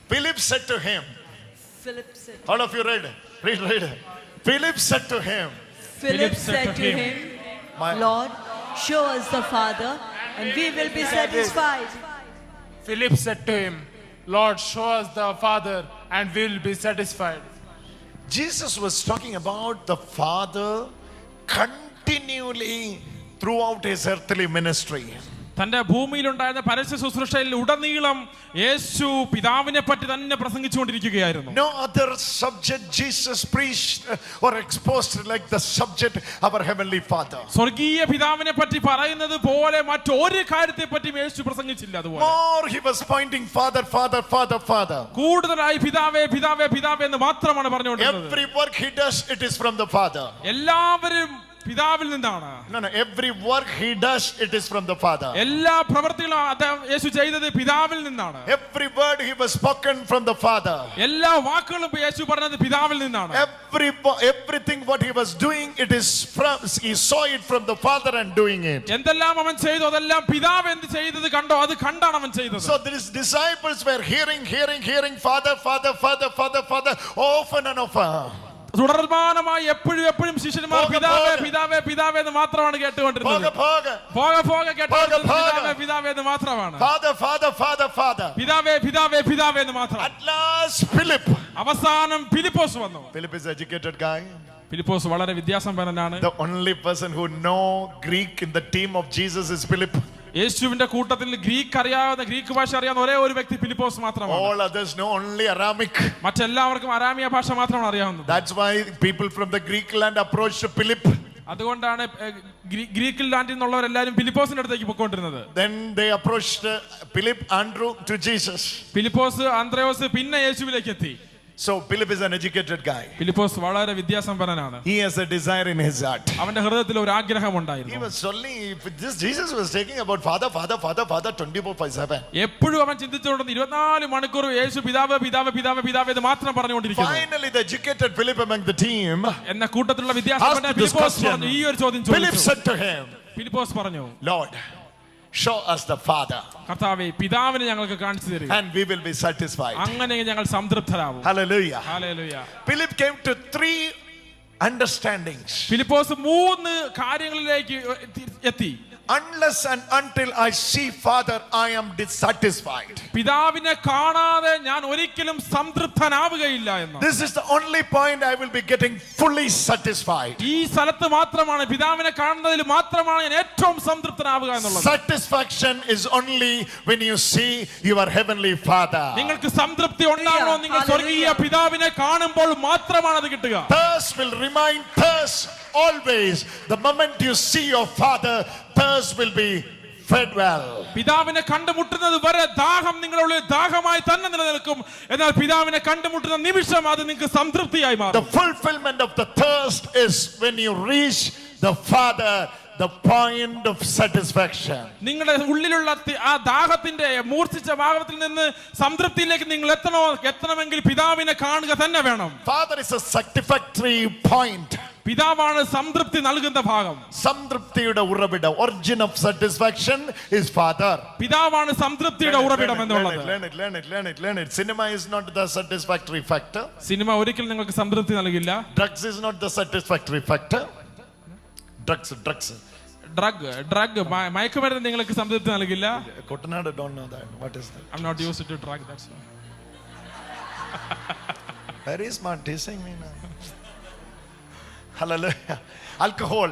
Philip said to him. Philip said. All of you read. Read. Philip said to him. Philip said to him, Lord, show us the Father, and we will be satisfied. Philip said to him, Lord, show us the Father, and we will be satisfied. Jesus was talking about the Father continually throughout his earthly ministry. തന്റെ ഭൂമിയിലുണ്ടായിരുന്ന പരസ്യ ശുശ്രൂഷയിൽ ഉടനീളം യേശു പിതാവിനെ പറ്റി തന്നെ പ്രസംഗിച്ചുകൊണ്ടിരിക്കുകയായിരുന്നു. No other subject Jesus preached or exposed like the subject our heavenly Father. സ്വർഗീയ പിതാവിനെ പറ്റി പറയുന്നത് പോലെ മറ്റൊരു കാര്യത്തെ പറ്റിയും യേശു പ്രസംഗിച്ചില്ല. അതുപോലെ More he was pointing Father, Father, Father, Father. കൂടുതലായി പിതാവേ പിതാവേ പിതാവേ എന്ന് മാത്രമാണ് പറഞ്ഞുകൊണ്ടിരുന്നത്. Every work he does, it is from the Father. എല്ലാവരും പിതാവിൽ നിന്നാണ്. No, every work he does, it is from the Father. എല്ലാ പ്രവൃത്തികളും യേശു ചെയ്തത് പിതാവിൽ നിന്നാണ്. Every word he was spoken from the Father. എല്ലാ വാക്കുകളും യേശു പറഞ്ഞത് പിതാവിൽ നിന്നാണ്. Everything what he was doing, it is from, he saw it from the Father and doing it. എന്തെല്ലാം അവൻ ചെയ്തു അതെല്ലാം പിതാവ് എന്ത് ചെയ്തത് കണ്ടോ അത് കണ്ടാണ് അവൻ ചെയ്തത്. So these disciples were hearing Father, Father, Father, Father, Father, often and often. തുടർമാനമായി എപ്പോഴും ശിഷ്യന്മാർ പിതാവേ പിതാവേ പിതാവേ എന്ന് മാത്രമാണ് കേട്ടുകൊണ്ടിരുന്നത്. പോകെ കേട്ടുകൊണ്ടിരുന്നത് പിതാവേ എന്ന് മാത്രമാണ്. Father, Father, Father, Father. പിതാവേ പിതാവേ പിതാവേ എന്ന് മാത്രം. At last Philip. അവസാനം ഫിലിപ്പോസ് വന്നു. Philip is an educated guy. Philipose വളരെ വിദ്യാസമ്പന്നനാണ്. The only person who know Greek in the team of Jesus is Philip. യേശുവിന്റെ കൂട്ടത്തിൽ ഗ്രീക്ക് ഭാഷ അറിയാവുന്ന ഒരേ ഒരു വ്യക്തി ഫിലിപ്പോസ് മാത്രമാണ്. All others know only Aramaic. മറ്റെല്ലാവർക്കും അരാമിയ ഭാഷ മാത്രമാണ് അറിയാവുന്നത്. That's why people from the Greek land approached Philip. അതുകൊണ്ടാണ് ഗ്രീക്ക് ലാൻഡിൽ നിന്നുള്ളവരെല്ലാരും ഫിലിപ്പോസിന്റെ അടുത്തേക്ക് പോയിക്കൊണ്ടിരുന്നത്. Then they approached Philip, Andrew to Jesus. Philipose അന്ത്രയോസ് പിന്നെ യേശുവിലേക്ക് എത്തി. So Philip is an educated guy. Philipose വളരെ വിദ്യാസമ്പന്നനാണ്. He has a desire in his heart. അവന്റെ ഹൃദയത്തിൽ ഒരു ആഗ്രഹം ഉണ്ടായിരുന്നു. He was only this Jesus was talking about Father, Father, Father, Father 24/7. എപ്പോഴും അവൻ ചിന്തിച്ചുകൊണ്ടിരുന്നത് 24 മണിക്കൂർ യേശു പിതാവ് പിതാവ് പിതാവ് പിതാവ് എന്ന് മാത്രം പറഞ്ഞുകൊണ്ടിരിക്കുന്നു. Finally the educated Philip among the team. എന്ന കൂട്ടത്തിലുള്ള വിദ്യാസമ്പന്നനായ ഫിലിപ്പോസ് പറഞ്ഞു ഈ ഒരു ചോദ്യം ചോദിച്ചു. Philip said to him. Philipose പറഞ്ഞു, Lord, show us the Father. കർത്താവേ പിതാവിനെ ഞങ്ങൾക്ക് കാണിച്ചു തരിക. And we will be satisfied. അങ്ങനെ ഞങ്ങൾ സംതൃപ്തരാകും. Hallelujah. Hallelujah. Philip came to 3 understandings. Philipose 3 കാര്യങ്ങളിലേക്ക് എത്തി. Unless and until I see Father, I am dissatisfied. പിതാവിനെ കാണാതെ ഞാൻ ഒരിക്കലും സംതൃപ്തനാവുകയില്ല എന്ന്. This is the only point I will be getting fully satisfied. ഈ സ്ഥലത്ത് മാത്രമാണ് പിതാവിനെ കാണുന്നതിൽ മാത്രമാണ് ഞാൻ ഏറ്റവും സംതൃപ്തനാവുക എന്നുള്ളത്. Satisfaction is only when you see your heavenly Father. നിങ്ങൾക്ക് സംതൃപ്തി ഉണ്ടാകണോ നിങ്ങൾ സ്വർഗീയ പിതാവിനെ കാണുമ്പോൾ മാത്രമാണ് അത് കിട്ടുക. Thirst will remain thirst always. The moment you see your Father, thirst will be fed well. പിതാവിനെ കണ്ടുമുട്ടുന്നത് വരെ ദാഹം നിങ്ങളുടെ ദാഹമായി തന്നെ നിലനിൽക്കും. എന്നാൽ പിതാവിനെ കണ്ടുമുട്ടുന്ന നിമിഷം അത് നിങ്ങൾക്ക് സംതൃപ്തിയായി മാറും. The fulfillment of the thirst is when you reach the Father, the point of satisfaction. നിങ്ങളുടെ ഉള്ളിലുള്ള ആ ദാഹത്തിന്റെ മൂർച്ഛിച്ച ഭാഗത്തിൽ നിന്ന് സംതൃപ്തിയിലേക്ക് നിങ്ങൾ എത്തണമെങ്കിൽ പിതാവിനെ കാണുക തന്നെ വേണം. Father is a satisfactory point. പിതാവാണ് സംതൃപ്തി നൽകുന്ന ഭാഗം. സംതൃപ്തിയുടെ ഉറവിടം, origin of satisfaction is Father. പിതാവാണ് സംതൃപ്തിയുടെ ഉറവിടം എന്നുള്ളത്. Learn it. Cinema is not the satisfactory factor. Cinema ഒരിക്കലും നിങ്ങൾക്ക് സംതൃപ്തി നൽകില്ല. Drugs is not the satisfactory factor. Drugs. Drug മയക്കുമരുന്ന് നിങ്ങൾക്ക് സംതൃപ്തി നൽകില്ല. Kottanadu don't know that. What is that? I'm not used to drug, that's why. Very smart teasing me now. Hallelujah. Alcohol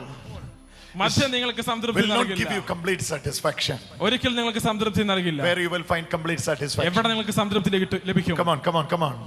മദ്യം നിങ്ങൾക്ക് സംതൃപ്തി will not നൽകില്ല. give you complete satisfaction. ഒരിക്കലും നിങ്ങൾക്ക് സംതൃപ്തി നൽകില്ല. Where you will find complete satisfaction. എവിടെ നിങ്ങൾക്ക് സംതൃപ്തി ലഭിക്കും? Come on.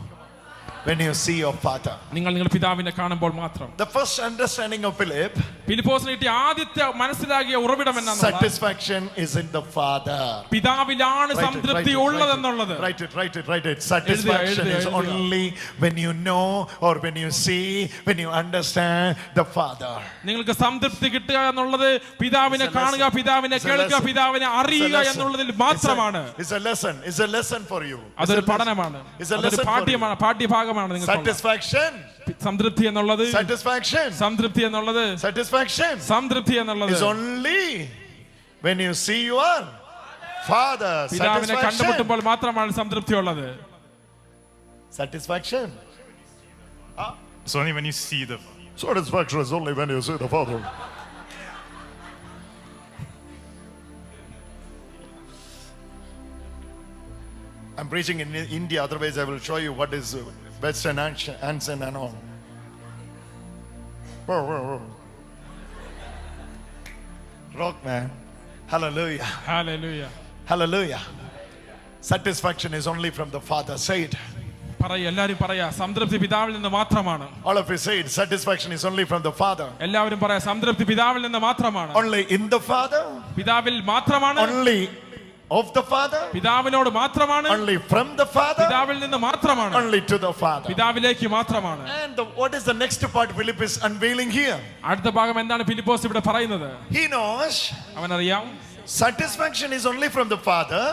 When you see your Father. നിങ്ങൾ പിതാവിനെ കാണുമ്പോൾ മാത്രം. The first understanding of Philip. ഫിലിപ്പോസിന് കിട്ടിയ ആദ്യത്തെ മനസ്സിലാക്കിയ ഉറവിടം എന്നാണ് Satisfaction is in the Father. പിതാവിലാണ് സംതൃപ്തി ഉള്ളതെന്നുള്ളത്. Write it. Satisfaction is only when you know or when you see, when you understand the Father. നിങ്ങൾക്ക് സംതൃപ്തി കിട്ടുക എന്നുള്ളത് പിതാവിനെ കാണുക, പിതാവിനെ കേൾക്കുക, പിതാവിനെ അറിയുക എന്നുള്ളതിൽ മാത്രമാണ്. It's a lesson for you. അതൊരു പഠനമാണ്. അതൊരു പാഠ്യഭാഗമാണ്. Satisfaction. സംതൃപ്തി എന്നുള്ളത് is only when you see your Father. പിതാവിനെ കണ്ടുമുട്ടുമ്പോൾ മാത്രമാണ് സംതൃപ്തി ഉള്ളത്. Satisfaction. It's only when you see the Satisfaction is only when you see the Father. I'm preaching in India, otherwise I will show you what is Western Anson and all. Whoa, whoa, whoa. Rock man. Hallelujah. Hallelujah. Hallelujah. Satisfaction is only from the Father. Say it. പറയ എല്ലാവരും പറയാ സംതൃപ്തി പിതാവിൽ നിന്ന് മാത്രമാണ്. All of you say it. Satisfaction is only from the Father. എല്ലാവരും പറയാ സംതൃപ്തി പിതാവിൽ നിന്ന് മാത്രമാണ്. Only in the Father. പിതാവിൽ മാത്രമാണ്. Only of the Father. പിതാവിനോട് മാത്രമാണ്. Only from the Father. പിതാവിൽ നിന്ന് മാത്രമാണ്. Only to the Father. പിതാവിലേക്ക് മാത്രമാണ്. And what is the next part Philip is unveiling here? അടുത്ത ഭാഗം എന്താണ് ഫിലിപ്പോസ് ഇവിടെ പറയുന്നത്? He knows അവനറിയാം satisfaction is only from the Father.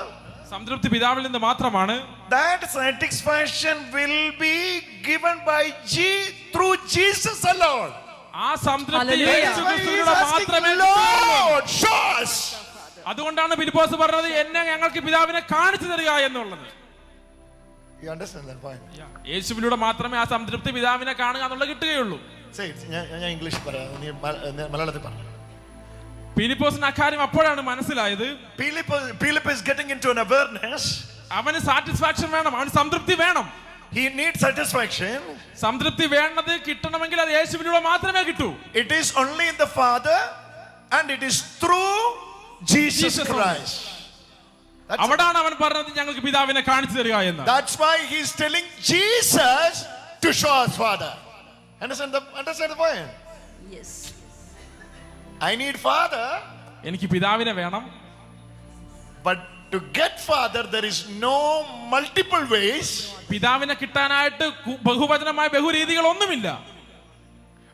സംതൃപ്തി പിതാവിൽ നിന്ന് മാത്രമാണ്. That satisfaction will be given by through Jesus alone. ആ സംതൃപ്തി Hallelujah. യേശുക്രിസ്തുവിലൂടെ മാത്രമേ Lord, show us. അതുകൊണ്ടാണ് ഫിലിപ്പോസ് പറഞ്ഞത് എന്നെ ഞങ്ങൾക്ക് പിതാവിനെ കാണിച്ചു തരിക എന്നുള്ളത്. You understand that point? യേശുവിലൂടെ മാത്രമേ ആ സംതൃപ്തി പിതാവിനെ കാണുക എന്നുള്ളത് കിട്ടുകയുള്ളൂ. Say it. ഞാൻ ഇംഗ്ലീഷ് പറയാം, നീ മലയാളത്തിൽ പറ. ഫിലിപ്പോസിന് അക്കാര്യം അപ്പോഴാണ് മനസ്സിലായത്. Philip is getting into an awareness. അവന് സാറ്റിസ്ഫാക്ഷൻ വേണം, അവന് സംതൃപ്തി വേണം. He needs satisfaction. സംതൃപ്തി വേണ്ടത് കിട്ടണമെങ്കിൽ അത് യേശുവിലൂടെ മാത്രമേ കിട്ടൂ. It is only in the Father and it is through Jesus Christ. അവിടാണ് അവൻ പറഞ്ഞത് ഞങ്ങൾക്ക് പിതാവിനെ കാണിച്ചു തരിക എന്ന്. That's why he's telling Jesus to show us Father. Understand the point? Yes. I need Father, എനിക്ക് പിതാവിനെ വേണം. but to get Father there is no multiple ways. പിതാവിനെ കിട്ടാനായിട്ട് ബഹുവചനമായ ബഹുരീതികൾ ഒന്നുമില്ല.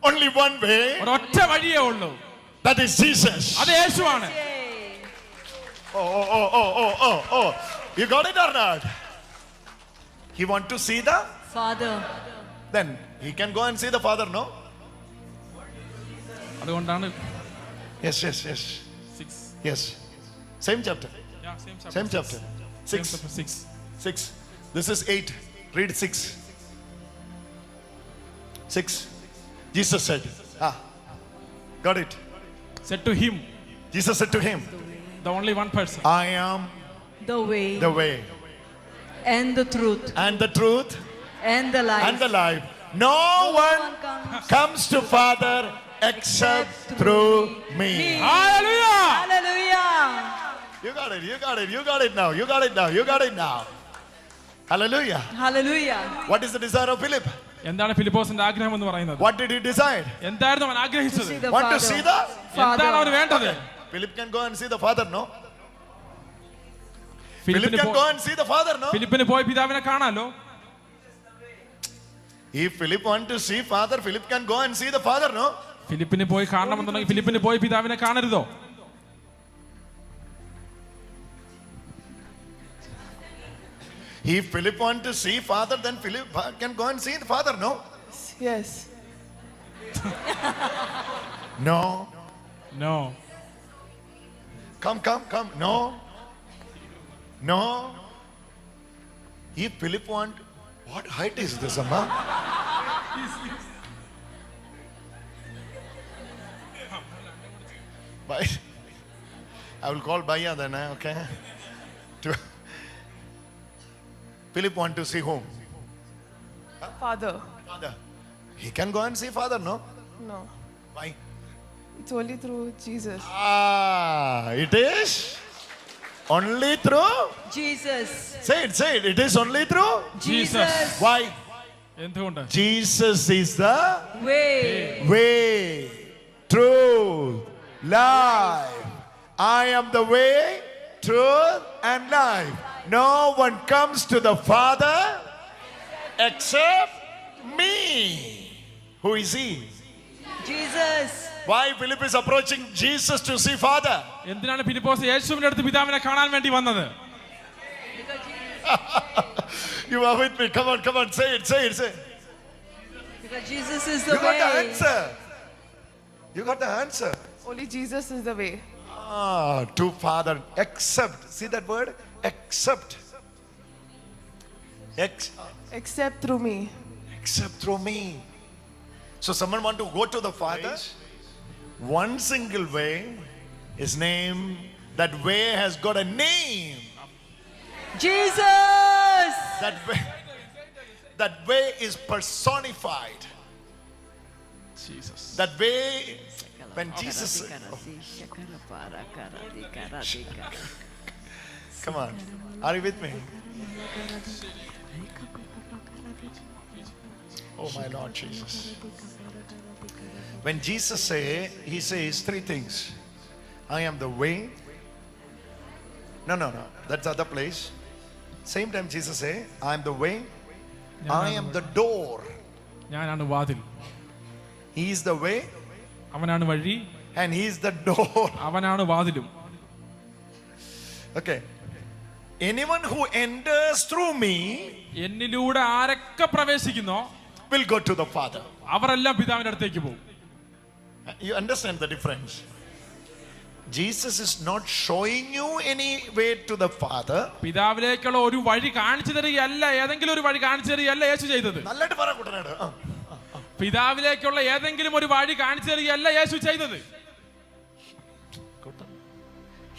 Only one way. ഒരൊറ്റ വഴിയേ ഉള്ളൂ. That is Jesus. അത് യേശുവാണ്. Oh. You got it or not? He want to see the Father. Then he can go and see the Father, no? അതുകൊണ്ടാണ് Yes. 6. Yes. Same chapter. Yeah, Same chapter. 6. 6. This is 8. Read 6. 6. Jesus said. Got it. Said to him, Jesus said to him, the only one person. I am The way. the way And the truth. and the truth And the life. and the life. No one comes to Father except through me. Hallelujah! Hallelujah. You got it now. Hallelujah. Hallelujah. What is the desire of Philip? എന്താണ് ഫിലിപ്പോസിന്റെ ആഗ്രഹം എന്ന് പറയുന്നത്? What did he decide? എന്തായിരുന്നു അവൻ ആഗ്രഹിച്ചത്? See the Want to Father. see the എന്താണ് അവന് വേണ്ടത്? Philip can go and see the Father, no? Philip ഫിലിപ്പിന് can go and see the Father, no? ഫിലിപ്പിന് പോയി പിതാവിനെ കാണാലോ. If Philip want to see Father, Philip can go and see the Father, no? ഫിലിപ്പിന് പോയി കാണണമെന്നുണ്ടെങ്കിൽ ഫിലിപ്പിന് പോയി പിതാവിനെ കാണരുതോ? If Philip want to see Father, then Philip can go and see the Father, no? Yes. No. No. Come. No. If Philip want, what height is this, Amma? Bye. I will call Baya then, okay? Philip want to see whom? Father. Father. He can go and see Father, no? No. Why? It's only through Jesus. It is only through. Jesus. Say it. It is only through. Jesus. Why? എന്തുകൊണ്ട്? Jesus is the way, truth, life. I am the way, truth, and life. No one comes to the Father except me. Who is he? Jesus. Why Philip is approaching Jesus to see Father? എന്തിനാണ് ഫിലിപ്പോസ് യേശുവിന്റെ അടുത്ത് പിതാവിനെ കാണാൻ വേണ്ടി വന്നത്? You are with me. Come on. Say it. Because Jesus is the You got the way. answer. You got the answer. Only Jesus is the way. To Father. Except. See that word? Except. Except through me. Except through me. So someone want to go to the Father? One single way is name. That way has got a name. Jesus! That way is personified. Jesus. That way, when Jesus, come on, are you with me? Oh my Lord Jesus. When Jesus he says three things. I am the way. No, that's other place. Same time Jesus say, I am the way. I am the door. ഞാനാണ് വാതിൽ. He is the way. അവനാണ് വഴി. And he is the door. അവനാണ് വാതിലും. Okay. Anyone who enters through me എന്നിലൂടെ ആരൊക്കെ പ്രവേശിക്കുന്നോ will go to the Father. അവരെല്ലാം പിതാവിന്റെ അടുത്തേക്ക് പോകും. You understand the difference? Jesus is not showing you any way to the Father. പിതാവിലേക്കുള്ള ഒരു വഴി കാണിച്ചു തരികയല്ല, ഏതെങ്കിലും ഒരു വഴി കാണിച്ചു തരികയല്ല യേശു ചെയ്തത്. നല്ലതായിട്ട് പറ കൂട്ടനാട്. പിതാവിലേക്കുള്ള ഏതെങ്കിലും ഒരു വഴി കാണിച്ചു തരികയല്ല യേശു ചെയ്തത്.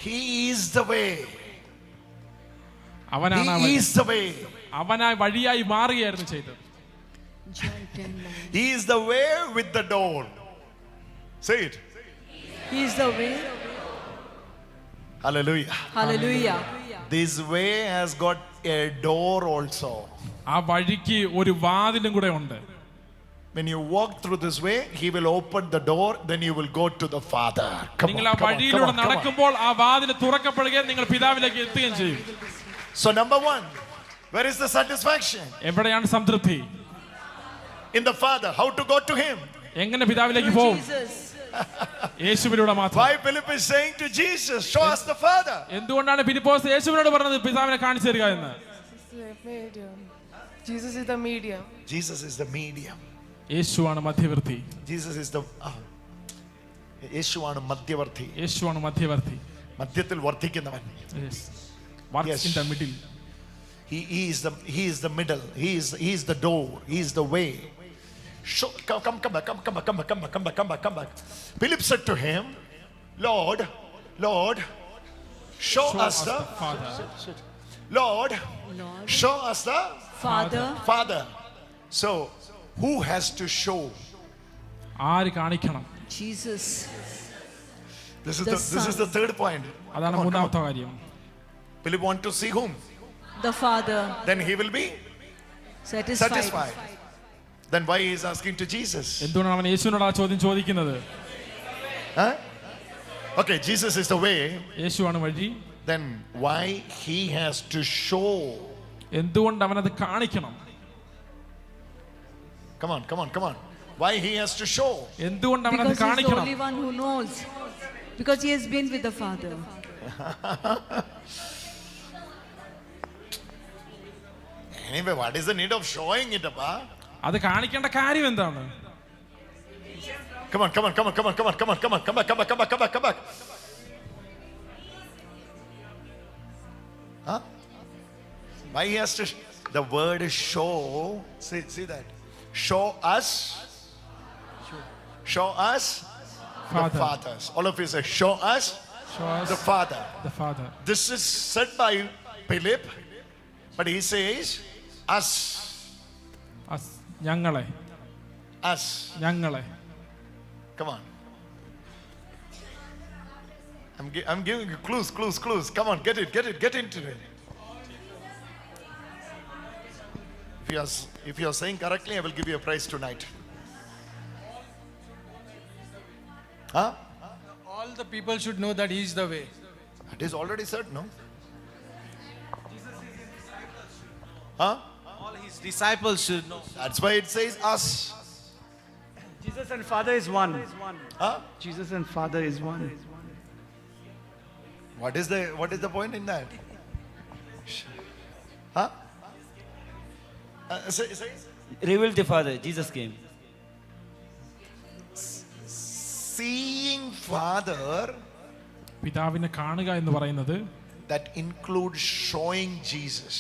He is the way. അവനാണ് He is the way. അവനായി വഴിയായി മാറുകയായിരുന്നു ചെയ്തത്. He is the way with the door. Say it. He is the way. Hallelujah. Hallelujah. This way has got a door also. ആ വഴിക്ക് ഒരു വാതിലും കൂടെ ഉണ്ട്. When you walk through this way, he will open the door, then you will go to the Father. നിങ്ങൾ ആ വഴിയിലൂടെ നടക്കുമ്പോൾ ആ വാതിൽ തുറക്കപ്പെടുകയും നിങ്ങൾ പിതാവിലേക്ക് എത്തുകയും ചെയ്യും. So number one, where is the satisfaction? എവിടെയാണ് സംതൃപ്തി? In the Father. How to go to him? എങ്ങനെ പിതാവിലേക്ക് പോകും? Jesus. യേശുവിലൂടെ മാത്രം. Why Philip is saying to Jesus, show us the Father? എന്തുകൊണ്ടാണ് ഫിലിപ്പോസ് യേശുവിനോട് പറഞ്ഞത് പിതാവിനെ കാണിച്ചു തരിക എന്ന്? Medium. Jesus is the medium. Jesus is the medium. യേശുവാണ് മധ്യവർത്തി. Jesus is the യേശുവാണ് മധ്യവർത്തി. യേശുവാണ് മധ്യവർത്തി. മധ്യത്തിൽ വർദ്ധിക്കുന്നവൻ. Yes. Works in the middle. He is the middle. He is the door. He is the way. Come back. Philip said to him, Lord, show us the Father. Lord, show us the Father. So, who has to show? ആര് കാണിക്കണം? Jesus. This is the third point. അതാണ് മൂന്നാമത്തെ കാര്യം. Philip want to see whom? The Father. Then he will be Satisfied. Then why he is asking to Jesus? എന്തുകൊണ്ടാണ് അവൻ യേശുവിനോട് ആ ചോദ്യം ചോദിക്കുന്നത്? Huh? Okay, Jesus is the way. യേശുവാണ് വഴി. Then why he has to show? എന്തുകൊണ്ട് അവനത് കാണിക്കണം? Come on. Why he has to show? എന്തുകൊണ്ട് അവനത് Because he's the കാണിക്കണം? only one who knows. Because he has been with the Father. Anyway, what is the need of showing it, Appa? അത് കാണിക്കേണ്ട കാര്യം എന്താണ്? Come on. Come back. Huh? Why he has to? The word is show. See that? Show us the Father. fathers. All of you say, show us Show us the Father. the Father. This is said by Philip, but he says us. ഞങ്ങളെ. Come on. I'm giving you clues. Come on, get into it. If you are saying correctly, I will give you a prize tonight. Huh? All the people should know that he is the way. It is already said, no? Huh? All his disciples should know. That's why it says us. Jesus and Father is one. Huh? Jesus and Father is one. What is the point in that? Huh? Say. Revealed the Father. Jesus came. Seeing Father, പിതാവിനെ കാണുക എന്ന് പറയുന്നത് that includes showing Jesus.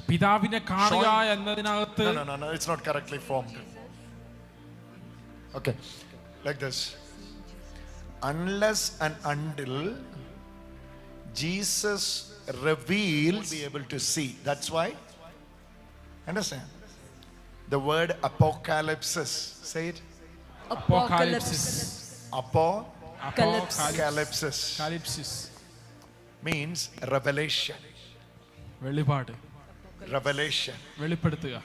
പിതാവിനെ കാണുക എന്നതിനകത്ത് No, it's not correctly formed. Okay, like this. Unless and until Jesus reveals, be able to see. That's why. Understand? The word apocalypsis. Say it. അപ്പോകാലിപ്സിസ് Apocalypsis കാലിപ്സിസ് means revelation. വെളിപാട്, Revelation. വെളിപ്പെടുത്തുക.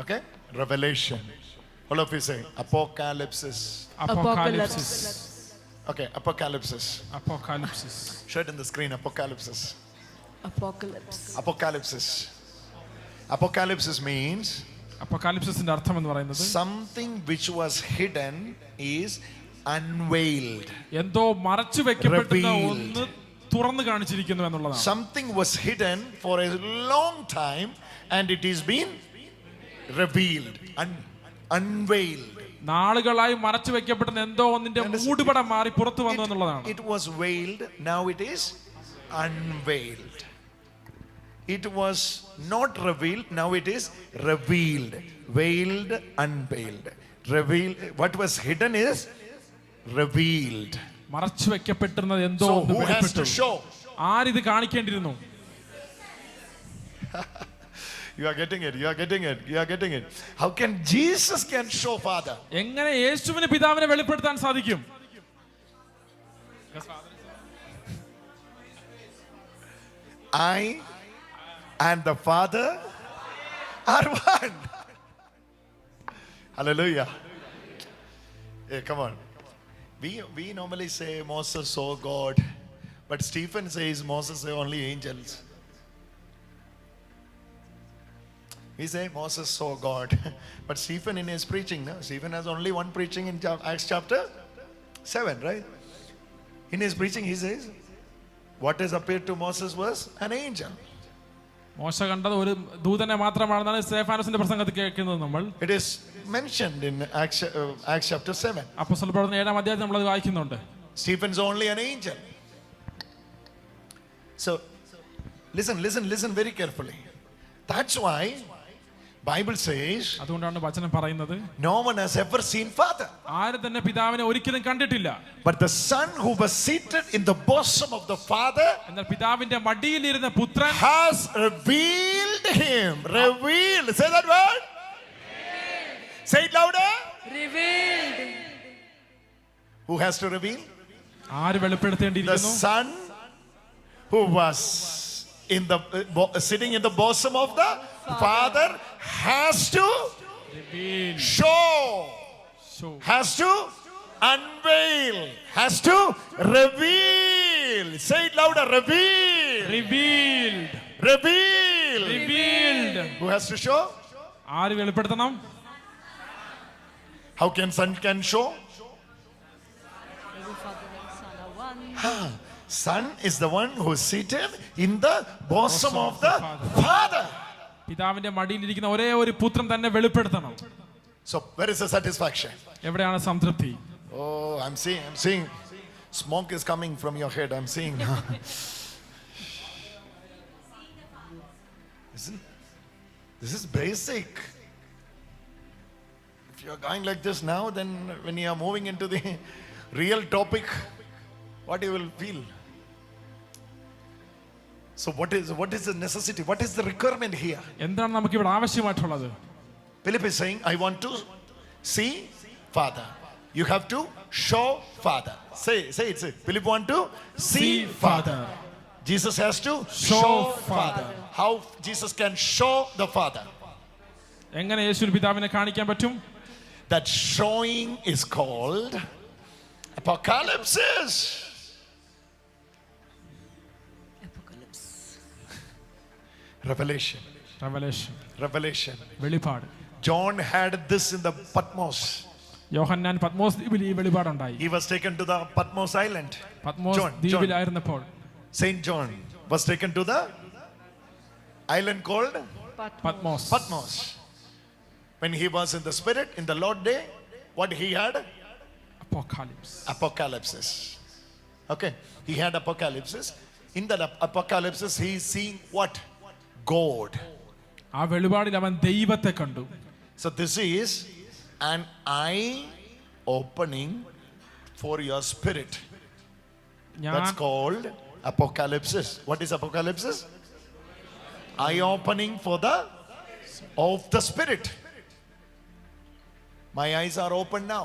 Okay? Revelation. All of you say apocalypsis. അപ്പോകാലിപ്സിസ്. Okay, apocalypsis. അപ്പോകാലിപ്സിസ്. Show it in the screen. Apocalypsis. Apocalypse. Apocalypsis. Apocalypsis means അപ്പോകാലിപ്സിന്റെ അർത്ഥം എന്ന് പറയുന്നത് something which was hidden is unveiled. എന്തോ മറച്ചു വെക്കപ്പെട്ടുന്ന Revealed. ഒന്ന് തുറന്നു കാണിച്ചിരിക്കുന്നു എന്നുള്ളതാണ്. Something was hidden for a long time and it is been revealed, unveiled. നാളുകളായി മറച്ചു വെക്കപ്പെടുന്ന എന്തോ ഒന്നിന്റെ മൂടുപടം മാറി പുറത്തു വന്നു എന്നുള്ളതാണ്. It was veiled, now it is unveiled. It was not revealed, now it is revealed. Veiled, unveiled. Revealed. What was hidden is revealed. മറച്ചു വെക്കപ്പെട്ടിരുന്നത് എന്തോ So ഒന്ന് who has to വെളിപ്പെട്ടു. show? ആരിത് കാണിക്കേണ്ടിയിരുന്നു? You are getting it. You are getting it. You are getting it. How can Jesus can show Father? എങ്ങനെ യേശുവിന് പിതാവിനെ വെളിപ്പെടുത്താൻ സാധിക്കും? I and the Father are one. Hallelujah. Hey, come on. We normally say Moses saw God, but Stephen says Moses saw only angels. We say Moses saw God, but Stephen in his preaching, no? Stephen has only one preaching in Acts chapter 7, right? In his preaching he says, what has appeared to Moses was an angel. മോശ കണ്ടത് ഒരു ദൂതനെ മാത്രമാണെന്നാണ് സ്തെഫാനോസിന്റെ പ്രസംഗത്തിൽ കേൾക്കുന്നത് നമ്മൾ. It is mentioned in Acts chapter 7. അപ്പോസ്തല പ്രവർത്തനം 7-ാം അധ്യായത്തിൽ നമ്മൾ അത് വായിക്കുന്നുണ്ട്. Stephen's only an angel. So listen very carefully. That's why Bible says അതുകൊണ്ടാണ് വചനം പറയുന്നത് no one has ever seen Father. ആരും തന്നെ പിതാവിനെ ഒരിക്കലും കണ്ടിട്ടില്ല. But the Son who was seated in the bosom of the Father എന്നാൽ പിതാവിന്റെ മടിയിലിരുന്ന പുത്രൻ has revealed him. Revealed. Say that word. Say it louder. Revealed. Who has to reveal? ആര് The വെളിപ്പെടുത്തേണ്ടിയിരിക്കുന്നു? Son who was in the sitting in the bosom of the Father has to show, has to unveil, has to reveal. Say it louder. Reveal. Revealed. Reveal. Revealed. Who has to show? ആര് വെളിപ്പെടുത്തണം? How can Son can show? Father and Son are one. Son is the one who is seated in the bosom of the Father. പിതാവിന്റെ മടിയിലിരിക്കുന്ന ഒരേ ഒരു പുത്രൻ തന്നെ വെളിപ്പെടുത്തണം. So where is the satisfaction? എവിടെയാണ് സംതൃപ്തി? Oh, I'm seeing smoke is coming from your head. I'm seeing. This is basic. If you're going like this now, then when you are moving into the real topic, what you will feel. So what is the necessity? What is the requirement here? എന്താണ് നമുക്ക് ഇവിടെ ആവശ്യമായിട്ടുള്ളത്? Philip is saying, I want to see Father. You have to show Father. Say it. Philip want to see Father. Jesus has to show Father. How Jesus can show the Father? എങ്ങനെ യേശു പിതാവിനെ കാണിക്കാൻ പറ്റും? That showing is called apocalypsis. Apocalypse. Revelation. Revelation. വെളിപാട്. John had this in the Patmos. യോഹന്നാൻ പത്മോസ് ദ്വീപിൽ ഈ വെളിപാടുണ്ടായി. He was taken to the Patmos island. Patmos ദ്വീപിലായിരുന്നപ്പോൾ Saint John was taken to the island called Patmos. When he was in the Spirit, in the Lord day, what he had? Apocalypsis. Okay, he had apocalypsis. In that apocalypsis, he is seeing what? God. ആ വെളിപാടിൽ അവൻ ദൈവത്തെ കണ്ടു. So this is an eye opening for your spirit. That's called apocalypse. What is apocalypse? Eye opening for the of the spirit. My eyes are open now,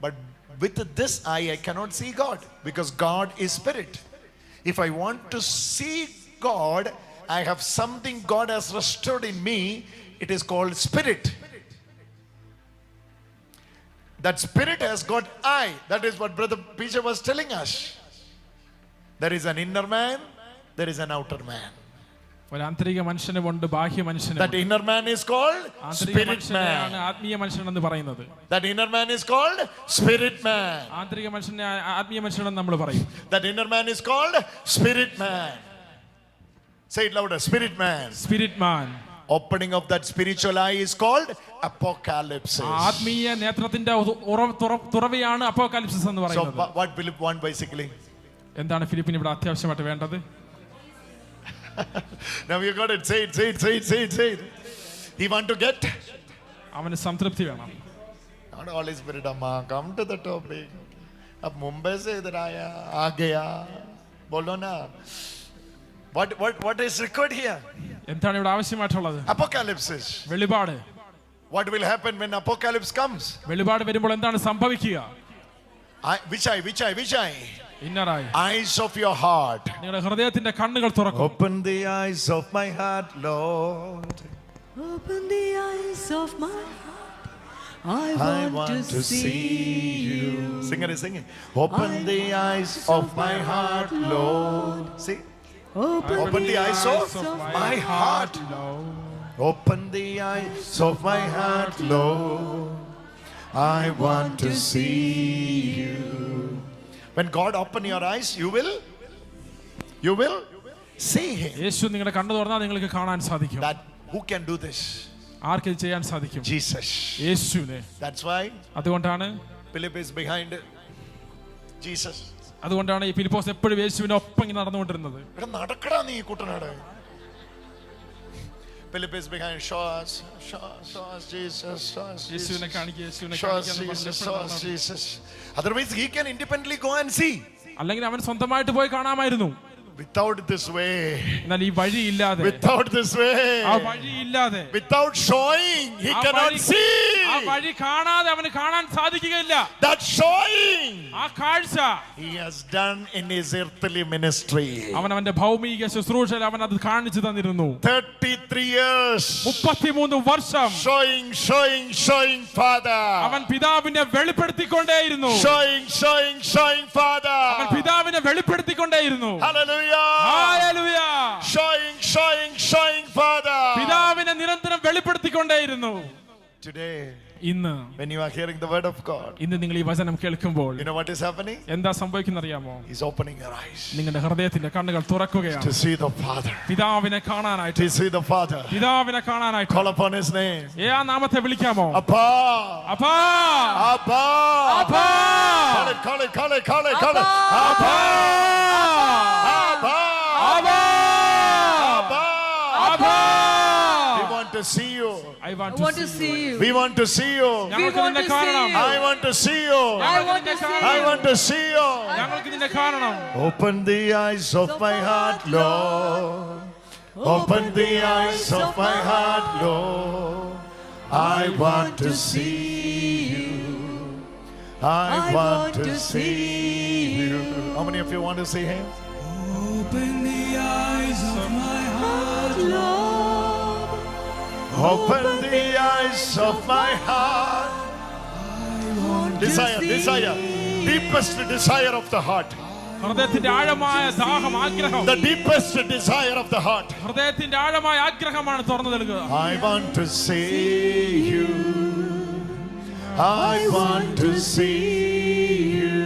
but with this eye I cannot see God, because God is spirit. If I want to see God, I have something God has restored in me. It is called spirit. That spirit has got eye. That is what Brother Peter was telling us. There is an inner man, there is an outer man. ഒരു ആന്തരിക മനുഷ്യനുമുണ്ട്, ബാഹ്യ That മനുഷ്യനുമുണ്ട്. inner man is called ആന്തരിക spirit മനുഷ്യനെയാണ് man. ആത്മീയ മനുഷ്യൻ എന്ന് പറയുന്നത്. That inner man is called spirit man. ആന്തരിക മനുഷ്യനെ ആത്മീയ മനുഷ്യനെന്ന് നമ്മൾ പറയും. That inner man is called spirit man. Say it louder, spirit man. Spirit man. Opening of that spiritual eye is called apocalypse. ആത്മീയ നേത്രത്തിന്റെ തുറവിയാണ് അപ്പോകാലിപ്സിസ് എന്ന് So പറയുന്നത്. what Philip want basically? എന്താണ് ഫിലിപ്പിന് ഇവിടെ അത്യാവശ്യമായിട്ട് വേണ്ടത്? Now you got it. Say it, say it, say it, say it, say it. He want to get? അവന് സംതൃപ്തി വേണം. Not Holy Spirit, Amma, come to the topic. अब मुंबई से इधर आया, आ गया, बोलो ना. What is required here? എന്താണ് ഇവിടെ ആവശ്യമായിട്ടുള്ളത്? Apocalypse. വെളിപാട്. What will happen when apocalypse comes? വെളിപാട് വരുമ്പോൾ എന്താണ് സംഭവിക്കുക? Which eye? ഇന്നറായി. Eyes of your heart. നിങ്ങളുടെ ഹൃദയത്തിന്റെ കണ്ണുകൾ തുറക്കും. Open the eyes of my heart, Lord. Open the eyes of my heart. I want to see you. Singer is singing. Open the eyes of my heart, Lord. See? Open the eyes of my heart. Open the eyes of my heart, Lord. I want to see you. When God open your eyes, you will see him. യേശു നിങ്ങളുടെ കണ്ണു തുറന്നാൽ നിങ്ങൾക്ക് കാണാൻ സാധിക്കും. That who can do this? ആർക്ക് ഇത് ചെയ്യാൻ സാധിക്കും? Jesus. യേശുവിനെ. That's why അതുകൊണ്ടാണ് Philip is behind Jesus. അതുകൊണ്ടാണ് ഈ ഫിലിപ്പോസ് എപ്പോഴും യേശുവിന്റെ ഒപ്പം ഇങ്ങനെ നടന്നുകൊണ്ടിരുന്നത്. എടാ നടക്കടാ നീ Kuttanad. Philip is behind. Show us Jesus. യേശുവിനെ കാണിക്കുക, യേശുവിനെ Show us കാണിക്കുക. Jesus. Otherwise he can independently go and see. അല്ലെങ്കിൽ അവൻ സ്വന്തമായിട്ട് പോയി കാണാമായിരുന്നു. Without this way. എന്നാൽ ഈ വഴി ഇല്ലാതെ, Without this way. ആ വഴി ഇല്ലാതെ, Without showing, he cannot see. ആ വഴി കാണാതെ അവന് കാണാൻ സാധിക്കുകയില്ല. That showing ആ കാഴ്ച he has done in his earthly ministry. അവൻ അവന്റെ ഭൗമിക ശുശ്രൂഷയിൽ അവൻ അത് കാണിച്ചു തന്നിരുന്നു. 33 years. 33 വർഷം Showing Father. അവൻ പിതാവിനെ വെളിപ്പെടുത്തിക്കൊണ്ടേയിരുന്നു. Showing Father. അവൻ പിതാവിനെ വെളിപ്പെടുത്തിക്കൊണ്ടേയിരുന്നു. Hallelujah. ഹല്ലേലൂയ. Showing Father. പിതാവിനെ നിരന്തരം വെളിപ്പെടുത്തിക്കൊണ്ടേയിരുന്നു. Today, ഇന്ന് when you are hearing the word of God, ഇന്ന് നിങ്ങൾ ഈ വചനം കേൾക്കുമ്പോൾ you know what is happening? എന്താ സംഭവിക്കുന്നത് അറിയാമോ? He's opening your eyes നിങ്ങളുടെ ഹൃദയത്തിന്റെ കണ്ണുകൾ തുറക്കുകയാണ്. to see the Father. പിതാവിനെ കാണാനായിട്ട്. To see the Father. പിതാവിനെ കാണാനായിട്ട്. Call upon his name. ആ നാമത്തെ വിളിക്കാമോ? Appa. അപ്പാ. Appa. അപ്പാ. Call it. Appa. അപ്പാ. Appa. അപ്പാ. Appa. We want to see you. I want I want to see you. We want to see you. ഞങ്ങൾക്ക് നിന്നെ want to കാണണം. see you. I want to see you. I want to see I you. want to see you. ഞങ്ങൾക്ക് നിന്നെ കാണണം. Open the eyes of my heart, Lord. Open the eyes of my heart, Lord. I want to see you. I want to see you. How many of you want to see him? Open the eyes of my heart, Lord. Open the eyes of my heart. Desire. Deepest desire of the heart. ഹൃദയത്തിന്റെ ആഴമായ ദാഹം, ആഗ്രഹം. The deepest desire of the heart. ഹൃദയത്തിന്റെ ആഴമായ ആഗ്രഹമാണ് തുറന്നു നൽകുക. I want to see you. I want to see you.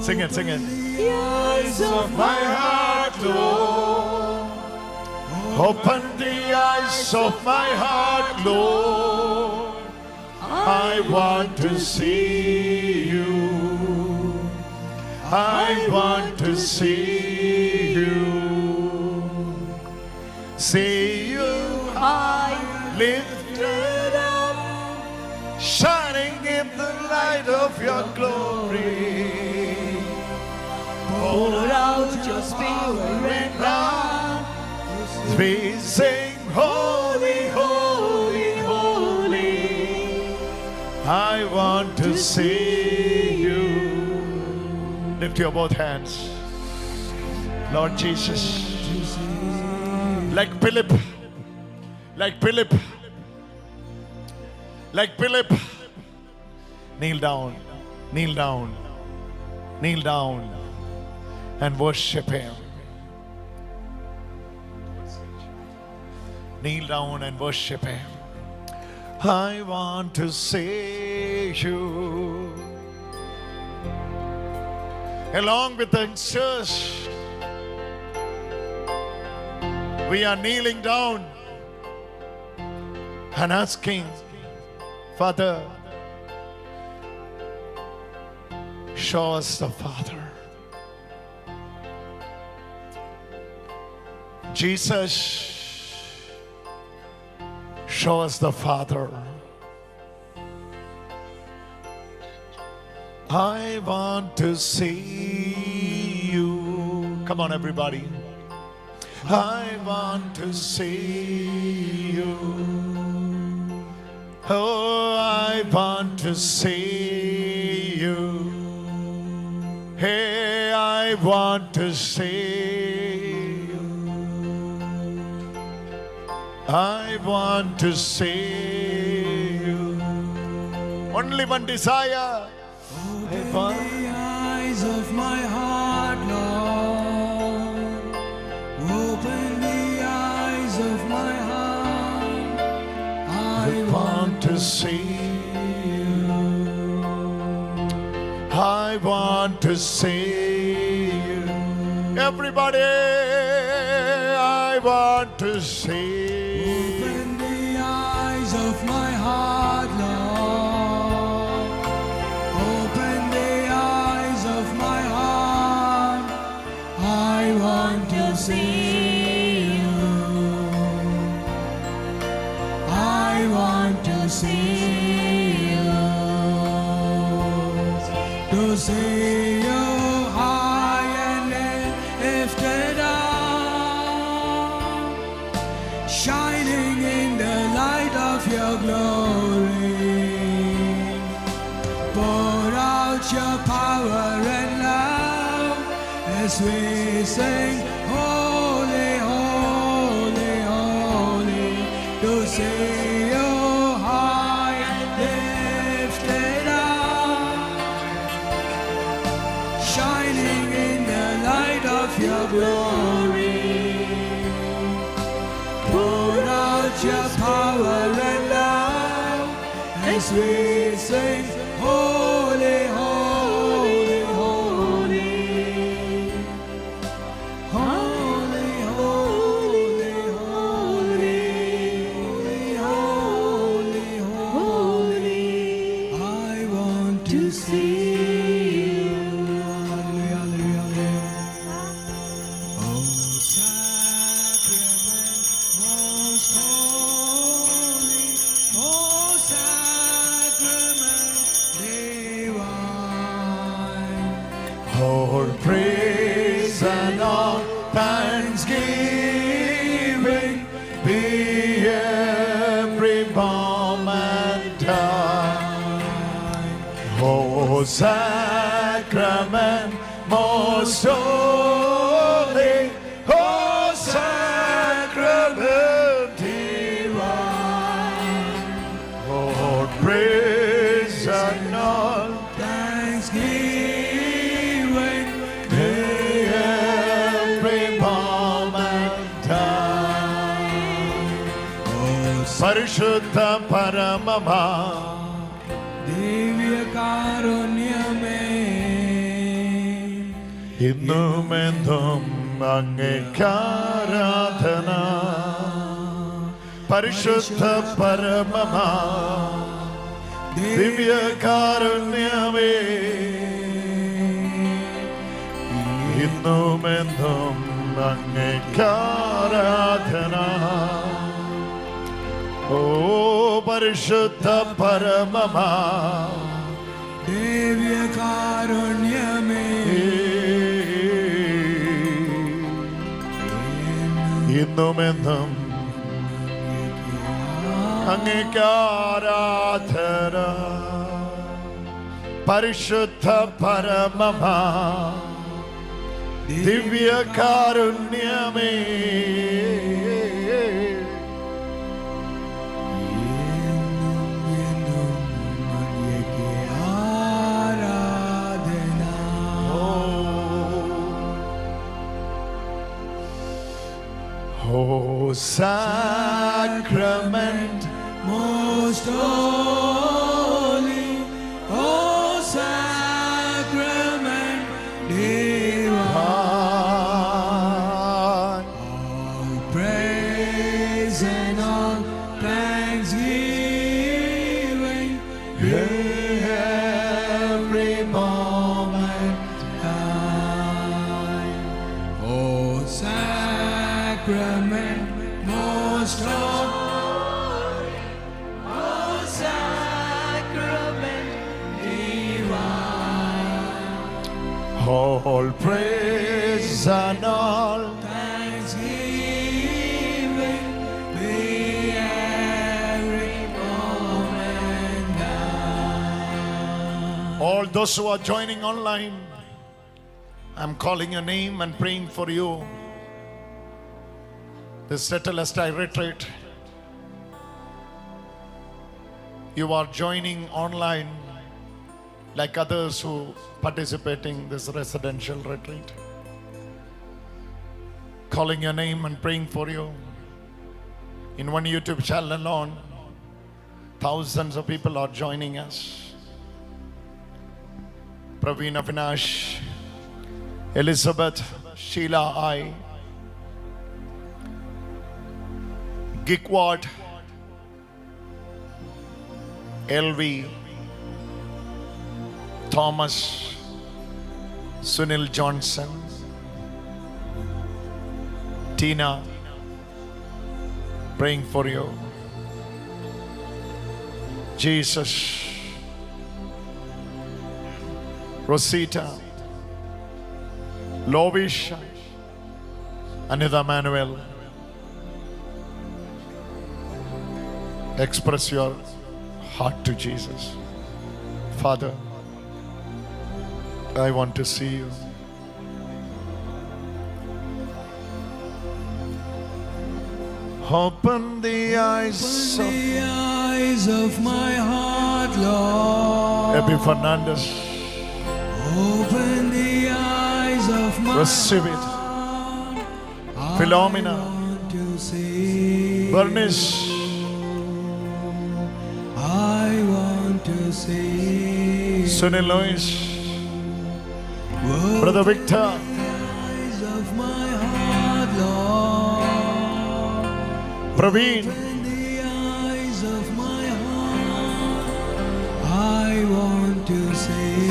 Sing it. The eyes of My heart, Lord. Open the eyes of my heart, Lord. I want to see you. I want to see you. See you. high, lifted up, shining in the light of your glory. pour out your spirit now. We sing, holy, holy, holy. I want to see you. Lift your both hands. Lord Jesus, like Philip, kneel down, kneel down, kneel down and worship him. Kneel down and worship him. I want to see you. Along with the church, we are kneeling down and asking, Father, show us the Father. Jesus, show us the Father. I want to see you. Come on, everybody. I want to see you. Oh, I want to see you. Hey, I want to see you. I want to see you. Only one desire. Open the eyes of my heart, Lord. Open the eyes of my heart. I Want to see you. I want to see you. Everybody, I want to see you. open the eyes of my heart, Lord. Open the eyes of my heart. I want to see you. I want to see you. To see you high and lifted up, shining in the light of your glory. Pour out your power and love as we sing, holy, holy, holy. To see you high and lifted up, shining in the light of your glory. Pour out your power and love as we sing, holy, holy, holy. Holy, holy, holy. Holy, holy, holy. I want to see you. Hallelujah, hallelujah. Oh, sacrament most holy, oh, sacrament divine. All praise and all thanksgiving be every moment time. Oh, sacrament most holy, oh, sacrament divine. All praise and all Thanksgiving, every moment time. പരിശുദ്ധ പരമമാ ദിവ്യ കാരുണ്യമേ, ഇന്നും എന്നും അങ്ങേക്കാരാധന. പരിശുദ്ധ പരമമാ ദിവ്യകാരുണ്യമേ, ഇന്നും എന്നും അങ്ങേക്കാരാധന. ഓ പരിശുദ്ധ പരമമാ ദിവ്യകാരുണ്യമേ ഇന്നുമെന്നും അങ്ങേക്ക് ആരാധന. പരിശുദ്ധ പരമമാ ദിവ്യകാരുണ്യമേ Oh, sacrament most holy, oh sacrament divine, all praise and all thanksgiving, every moment time. Oh sacrament most holy, oh sacrament divine, all praise and all thanksgiving be every moment now. all those who are joining online. I'm calling your name and praying for you. This Tetelestai retreat, you are joining online like others who participating this residential retreat. Calling your name and praying for you. In one YouTube channel alone, thousands of people are joining us. Praveen Avinash, Elizabeth, Sheila I, Gikwad, LV, Thomas, Sunil Johnson, Tina, praying for you. Jesus, Rosita, Lovisha, Anitha Manuel. Express your heart to Jesus. Father, I want to see you. Open the eyes of The eyes of my heart, Lord. Epi Fernandez. Open the eyes of my Receive it. heart. Philomena, I want to see. Bernice, I want to see. Sunil Lois, Open Brother Victor, the eyes of my heart, Lord. Praveen, Open the eyes of my heart. I want to see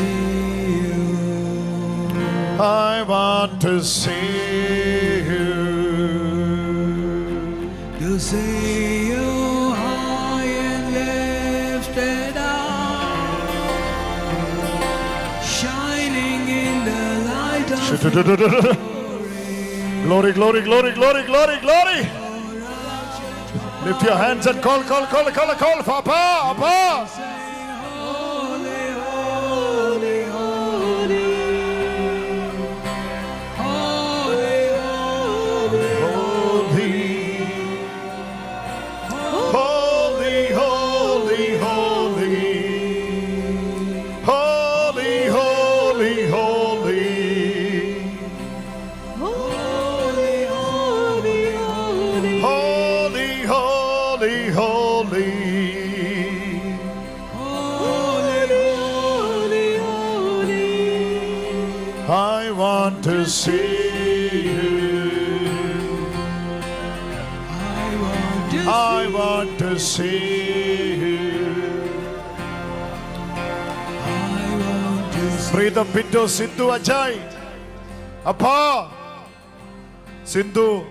you. I want to see you. To see you high and lifted up, shining in the light of Glory, glory, glory, glory, glory, glory. Lift your hands and call, Papa, Papa. holy, holy, holy, holy, holy, Holy, holy, holy, holy, holy, holy, holy. Holy, holy, holy. I want to see you. I want to see you. Breathe up into Sindhu Ajay. Appa. Sindhu.